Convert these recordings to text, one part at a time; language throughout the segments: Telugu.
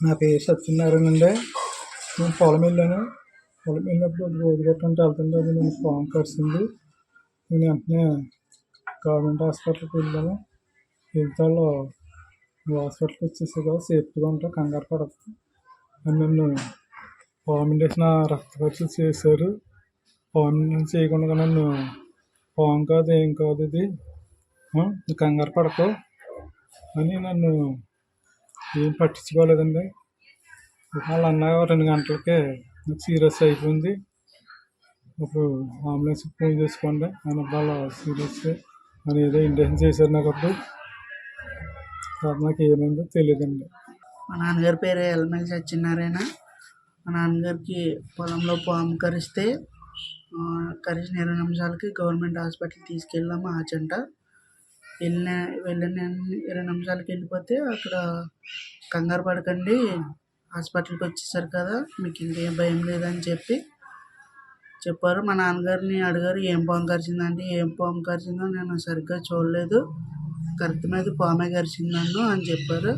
నా పేరు సత్యనారాయణ అండి. నేను పొలం వెళ్ళాను. పొలం వెళ్ళినప్పుడు రోజు గట్టంటే వెళ్తుంటే అది నేను పాము కరిచింది. నేను వెంటనే గవర్నమెంట్ హాస్పిటల్కి వెళ్ళాను. వెళ్తాలో హాస్పిటల్కి వచ్చేసి కదా సేఫ్టీగా ఉంటా, కంగారు పడదు అని నన్ను పాము వేసిన రక్త పరీక్షలు చేశారు. పాము చేయకుండా నన్ను పాము కాదు ఏం కాదు ఇది, కంగారు పడకు అని నన్ను ఏం పట్టించుకోలేదండి. వాళ్ళు అన్నా 2 గంటలకే నాకు సీరియస్ అయిపోయింది. అప్పుడు అంబులెన్స్కి ఫోన్ చేసుకోండి అని వాళ్ళు సీరియస్ అని ఏదో ఇంజక్షన్ చేశారు నాకు. అప్పుడు నాకు ఏమైందో తెలియదండి. మా నాన్నగారి పేరు ఎల్ఎంఎల్ సత్యనారాయణ. మా నాన్నగారికి పొలంలో పాము కరిస్తే కరిచిన 20 నిమిషాలకి గవర్నమెంట్ హాస్పిటల్కి తీసుకెళ్ళాము. ఆచంట వెళ్ళిన 20 నిమిషాలకి వెళ్ళిపోతే అక్కడ కంగారు పడకండి, హాస్పిటల్కి వచ్చేసారు కదా, మీకు ఇంకేం భయం లేదని చెప్పారు. మా నాన్నగారిని అడిగారు, ఏం పాము కరిచిందంటే, ఏం పాము కరిచిందో నేను సరిగ్గా చూడలేదు, కరెక్ట్ మీద పామే కరిచింది నన్ను అని చెప్పారు.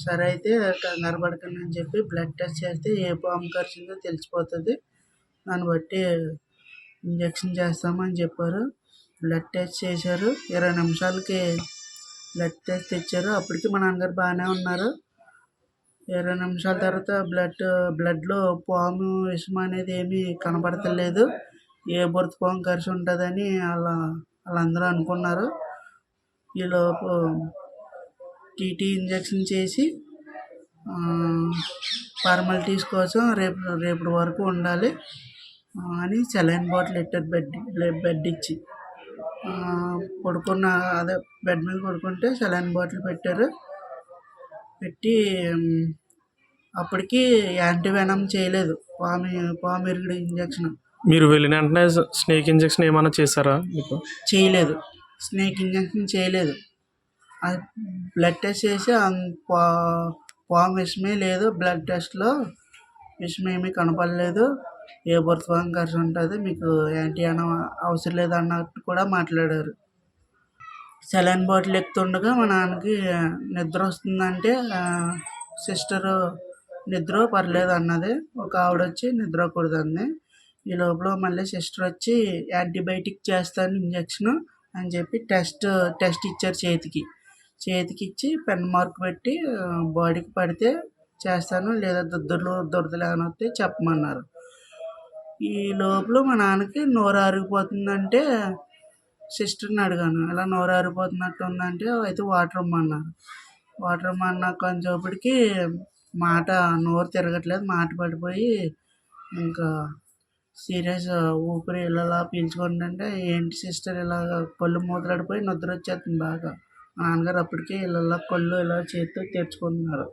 సరే అయితే కంగారు పడకండి అని చెప్పి బ్లడ్ టెస్ట్ చేస్తే ఏ పాము కరిచిందో తెలిసిపోతుంది, దాన్ని బట్టి ఇంజక్షన్ చేస్తామని చెప్పారు. బ్లడ్ టెస్ట్ చేశారు. 20 నిమిషాలకి బ్లడ్ టెస్ట్ తెచ్చారు. అప్పటికి మా నాన్నగారు బాగానే ఉన్నారు. 20 నిమిషాల తర్వాత బ్లడ్లో పాము విషం అనేది ఏమీ కనపడతలేదు, ఏ బొరుత పాము కరిచి ఉంటుందని వాళ్ళందరూ అనుకున్నారు. ఈలోపు టీటీ ఇంజక్షన్ చేసి ఫార్మాలిటీస్ కోసం రేపటి వరకు ఉండాలి అని సెలైన్ బాటిల్ పెట్టారు. బెడ్ ఇచ్చి అదే బెడ్ మీద పడుకుంటే సెలైన్ బాటిల్ పెట్టారు. పెట్టి అప్పటికి యాంటీవెనమ్ చేయలేదు, పాము ఇరుగుడు ఇంజక్షన్. మీరు వెళ్ళిన వెంటనే స్నేక్ ఇంజక్షన్ ఏమైనా చేశారా? మీకు చేయలేదు, స్నేక్ ఇంజక్షన్ చేయలేదు. అది బ్లడ్ టెస్ట్ చేసి పాము విషమే లేదు, బ్లడ్ టెస్ట్లో విషం ఏమీ కనపడలేదు, ఏ బొరుత పాము కరిచి ఉంటుంది, మీకు యాంటీవెనమ్ అవసరం లేదు అన్నట్టు కూడా మాట్లాడారు. సెలైన్ బాటిల్ ఎక్కుతుండగా మా నాన్నకి నిద్ర వస్తుందంటే సిస్టరు నిద్ర పర్లేదు అన్నది. ఒక ఆవిడ వచ్చి నిద్రకూడదు అంది. ఈ లోపల మళ్ళీ సిస్టర్ వచ్చి యాంటీబయాటిక్ చేస్తాను ఇంజక్షన్ అని చెప్పి టెస్ట్ ఇచ్చారు. చేతికి ఇచ్చి పెన్ మార్క్ పెట్టి బాడీకి పడితే చేస్తాను, లేదా దురదలు ఏమైనా వస్తే చెప్పమన్నారు. ఈ లోపల మా నాన్నకి నోరు ఆరిగిపోతుందంటే సిస్టర్ని అడిగాను, ఇలా నోరు ఆరిపోతున్నట్టు ఉందంటే అయితే వాటర్ ఇమ్మన్నారు. వాటర్ ఇమ్మన్నా కొంచెంసేపటికి నోరు తిరగట్లేదు, మాట పడిపోయి ఇంకా సీరియస్ ఊపిరి ఇలా పీల్చుకుంటుంటే, ఏంటి సిస్టర్ ఇలా కళ్ళు మూతలాడిపోయి నిద్ర వచ్చేస్తుంది బాగా. మా నాన్నగారు అప్పటికే ఇలా కళ్ళు ఇలా చేతితో తెరుచుకుంటున్నారు.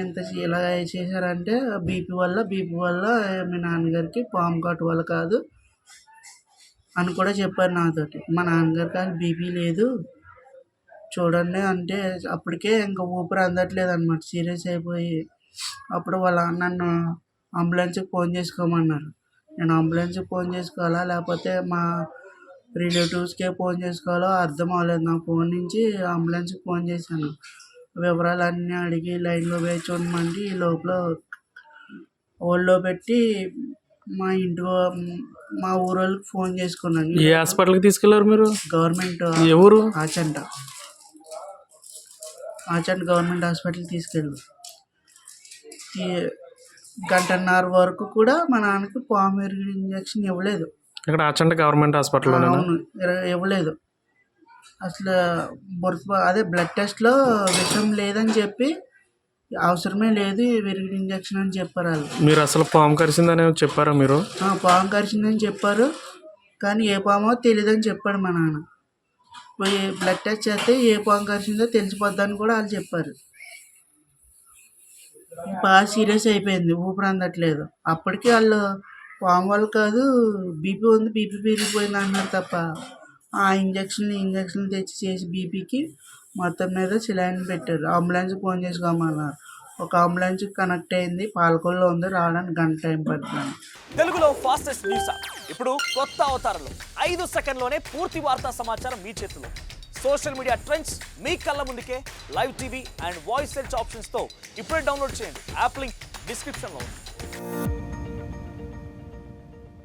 ఎంత ఇలా చేశారంటే బీపీ వల్ల మీ నాన్నగారికి పాము కాటు వల్ల కాదు అని కూడా చెప్పారు నాతోటి. మా నాన్నగారికి అసలు బీపీ లేదు చూడండి అంటే అప్పటికే ఇంకా ఊపిరి అందట్లేదు అనమాట, సీరియస్ అయిపోయి. అప్పుడు నన్ను అంబులెన్స్కి ఫోన్ చేసుకోమన్నారు. నేను అంబులెన్స్కి ఫోన్ చేసుకోవాలా లేకపోతే మా రిలేటివ్స్కే ఫోన్ చేసుకోవాలో అర్థం అవ్వలేదు. నా ఫోన్ నుంచి అంబులెన్స్కి ఫోన్ చేశాను. వివరాలన్నీ అడిగి లైన్లో వేచి ఉండమంటే ఈ లోపల ఓళ్ళో పెట్టి మా ఊరోళ్ళకి ఫోన్ చేసుకున్నాను. ఏ హాస్పిటల్కి తీసుకెళ్లారు మీరు? గవర్నమెంట్ ఎవరు? ఆచంట గవర్నమెంట్ హాస్పిటల్కి తీసుకెళ్ళి గంటన్నర వరకు కూడా మా నాన్నకి పాము ఇరుగుడు ఇంజక్షన్ ఇవ్వలేదు. ఇక్కడ ఆచంట గవర్నమెంట్ హాస్పిటల్? అవును, ఇవ్వలేదు అసలు. అదే బ్లడ్ టెస్ట్లో విషం లేదని చెప్పి అవసరమే లేదు విరుగుడు ఇంజక్షన్ అని చెప్పారు వాళ్ళు. మీరు అసలు పాము కరిచిందని చెప్పారా మీరు? పాము కరిచిందని చెప్పారు, కానీ ఏ పామో తెలియదని చెప్పాడు మా నాన్న. పోయి బ్లడ్ టెస్ట్ చేస్తే ఏ పాము కరిచిందో తెలిసిపోద్దని కూడా వాళ్ళు చెప్పారు. బాగా సీరియస్ అయిపోయింది, ఊపిరి అందట్లేదు. అప్పటికి వాళ్ళు పాము వాళ్ళు కాదు, బీపీ ఉంది, బీపీ పెరిగిపోయింది అన్నారు తప్ప ఆ ఇంజక్షన్లు తెచ్చి చేసి బీపీకి మొత్తం మీద సెలైన్ పెట్టారు. అంబులెన్స్కి ఫోన్ చేసుకోమన్నారు. ఒక అంబులెన్స్ కనెక్ట్ అయింది, పాలకొల్లో ఉంది, రావడానికి గంట టైం పడుతుంది. తెలుగులో ఫాస్టెస్ట్ న్యూస్ ఇప్పుడు కొత్త అవతారంలో 5 సెకండ్లోనే పూర్తి వార్తా సమాచారం మీ చేతిలో. సోషల్ మీడియా ట్రెండ్స్ మీ కళ్ళ ముందుకే live TV and voice search ఆప్షన్స్తో ఇప్పుడే డౌన్లోడ్ చేయండి. యాప్ లింక్ డిస్క్రిప్షన్లో ఉంది.